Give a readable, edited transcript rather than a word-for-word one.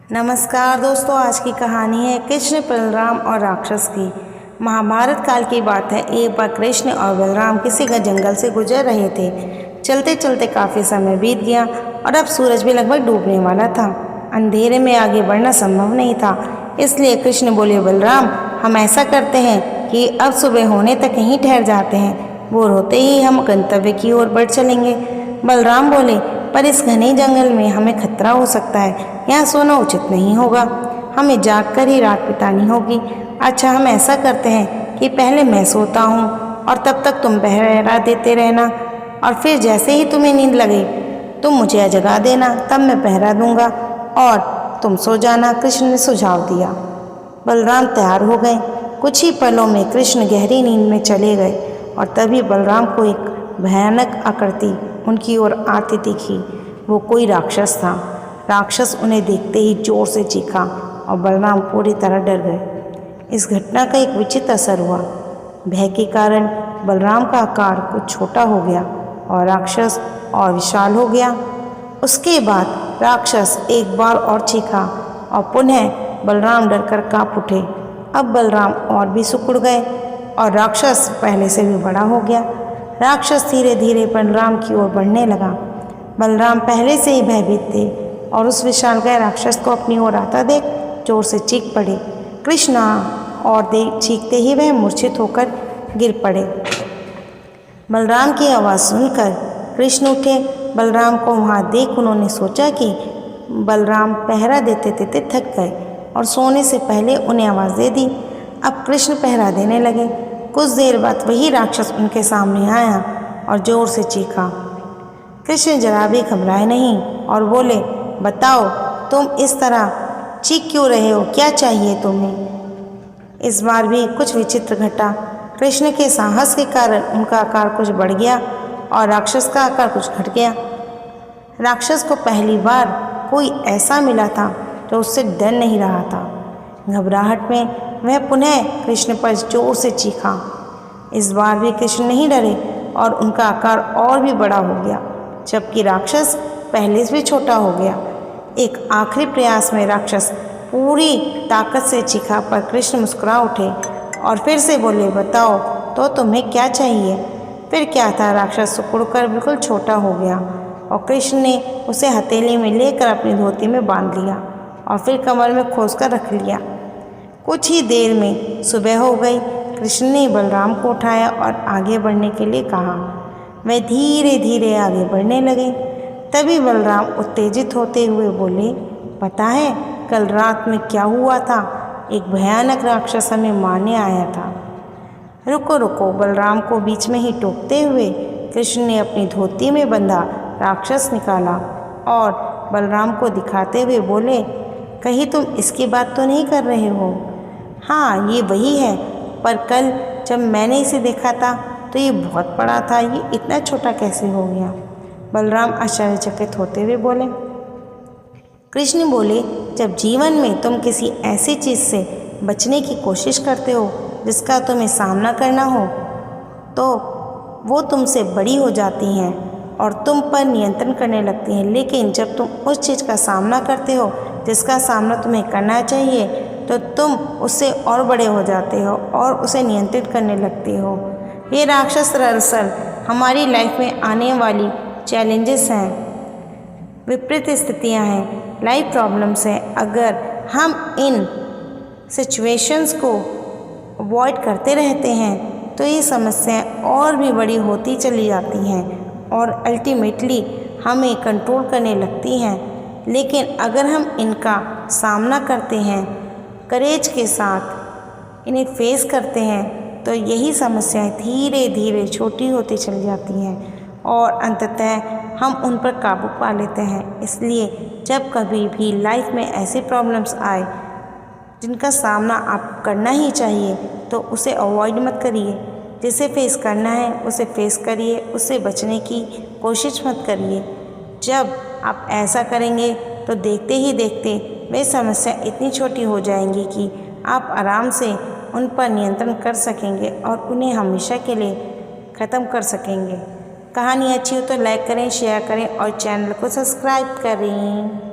नमस्कार दोस्तों, आज की कहानी है कृष्ण, बलराम और राक्षस की। महाभारत काल की बात है। एक बार कृष्ण और बलराम किसी जंगल से गुजर रहे थे। चलते चलते काफ़ी समय बीत गया और अब सूरज भी लगभग डूबने वाला था। अंधेरे में आगे बढ़ना संभव नहीं था, इसलिए कृष्ण बोले, बलराम, हम ऐसा करते हैं कि अब सुबह होने तक यहीं ठहर जाते हैं। भोर होते ही हम गंतव्य की ओर बढ़ चलेंगे। बलराम बोले, पर इस घने जंगल में हमें खतरा हो सकता है, यहाँ सोना उचित नहीं होगा, हमें जाग कर ही रात बितानी होगी। अच्छा, हम ऐसा करते हैं कि पहले मैं सोता हूँ और तब तक तुम पहरा देते रहना, और फिर जैसे ही तुम्हें नींद लगे तुम मुझे जगा देना, तब मैं पहरा दूंगा और तुम सो जाना। कृष्ण ने सुझाव दिया। बलराम तैयार हो गए। कुछ ही पलों में कृष्ण गहरी नींद में चले गए और तभी बलराम को एक भयानक आकृति उनकी ओर आती दिखी। वो कोई राक्षस था। राक्षस उन्हें देखते ही जोर से चीखा और बलराम पूरी तरह डर गए। इस घटना का एक विचित्र असर हुआ। भय के कारण बलराम का आकार कुछ छोटा हो गया और राक्षस और विशाल हो गया। उसके बाद राक्षस एक बार और चीखा और पुनः बलराम डरकर कांप उठे। अब बलराम और भी सिकुड़ गए और राक्षस पहले से भी बड़ा हो गया। राक्षस धीरे धीरे बलराम की ओर बढ़ने लगा। बलराम पहले से ही भयभीत थे और उस विशालकाय राक्षस को अपनी ओर आता देख जोर से चीख पड़े। कृष्णा! और चीखते ही वह मूर्छित होकर गिर पड़े। बलराम की आवाज़ सुनकर कृष्ण उठे। बलराम को वहाँ देख उन्होंने सोचा कि बलराम पहरा देते देते थक गए और सोने से पहले उन्हें आवाज़ दे दी। अब कृष्ण पहरा देने लगे। कुछ देर बाद वही राक्षस उनके सामने आया और जोर से चीखा। कृष्ण जरा भी घबराए नहीं और बोले, बताओ, तुम इस तरह चीख क्यों रहे हो? क्या चाहिए तुम्हें? इस बार भी कुछ विचित्र घटा। कृष्ण के साहस के कारण उनका आकार कुछ बढ़ गया और राक्षस का आकार कुछ घट गया। राक्षस को पहली बार कोई ऐसा मिला था जो उससे डर नहीं रहा था। घबराहट में वह पुनः कृष्ण पर जोर से चीखा। इस बार भी कृष्ण नहीं डरे और उनका आकार और भी बड़ा हो गया, जबकि राक्षस पहले से भी छोटा हो गया। एक आखिरी प्रयास में राक्षस पूरी ताकत से चीखा, पर कृष्ण मुस्कुरा उठे और फिर से बोले, बताओ तो तुम्हें क्या चाहिए? फिर क्या था, राक्षस सिकुड़कर बिल्कुल छोटा हो गया और कृष्ण ने उसे हथेली में लेकर अपनी धोती में बांध लिया और फिर कमर में खोसकर रख लिया। कुछ ही देर में सुबह हो गई। कृष्ण ने बलराम को उठाया और आगे बढ़ने के लिए कहा। वे धीरे धीरे आगे बढ़ने लगे। तभी बलराम उत्तेजित होते हुए बोले, पता है कल रात में क्या हुआ था? एक भयानक राक्षस हमें मारने आया था। रुको रुको, बलराम को बीच में ही टोकते हुए कृष्ण ने अपनी धोती में बंधा राक्षस निकाला और बलराम को दिखाते हुए बोले, कहीं तुम इसकी बात तो नहीं कर रहे हो? हाँ, ये वही है, पर कल जब मैंने इसे देखा था तो ये बहुत बड़ा था, ये इतना छोटा कैसे हो गया? बलराम आश्चर्यचकित होते हुए बोले। कृष्ण बोले, जब जीवन में तुम किसी ऐसी चीज़ से बचने की कोशिश करते हो जिसका तुम्हें सामना करना हो, तो वो तुमसे बड़ी हो जाती हैं और तुम पर नियंत्रण करने लगती हैं। लेकिन जब तुम उस चीज़ का सामना करते हो जिसका सामना तुम्हें करना चाहिए, तो तुम उससे और बड़े हो जाते हो और उसे नियंत्रित करने लगते हो। ये राक्षस दरअसल हमारी लाइफ में आने वाली चैलेंजेस हैं, विपरीत स्थितियां हैं, लाइफ प्रॉब्लम्स हैं। अगर हम इन सिचुएशंस को अवॉइड करते रहते हैं तो ये समस्याएं और भी बड़ी होती चली जाती हैं और अल्टीमेटली हमें कंट्रोल करने लगती हैं। लेकिन अगर हम इनका सामना करते हैं, करेज के साथ इन्हें फेस करते हैं, तो यही समस्याएं धीरे धीरे छोटी होती चली जाती हैं और अंततः हम उन पर काबू पा लेते हैं। इसलिए जब कभी भी लाइफ में ऐसी प्रॉब्लम्स आए जिनका सामना आप करना ही चाहिए, तो उसे अवॉइड मत करिए। जिसे फेस करना है उसे फेस करिए, उससे बचने की कोशिश मत करिए। जब आप ऐसा करेंगे तो देखते ही देखते वे समस्या इतनी छोटी हो जाएंगी कि आप आराम से उन पर नियंत्रण कर सकेंगे और उन्हें हमेशा के लिए ख़त्म कर सकेंगे। कहानी अच्छी हो तो लाइक करें, शेयर करें और चैनल को सब्सक्राइब करें।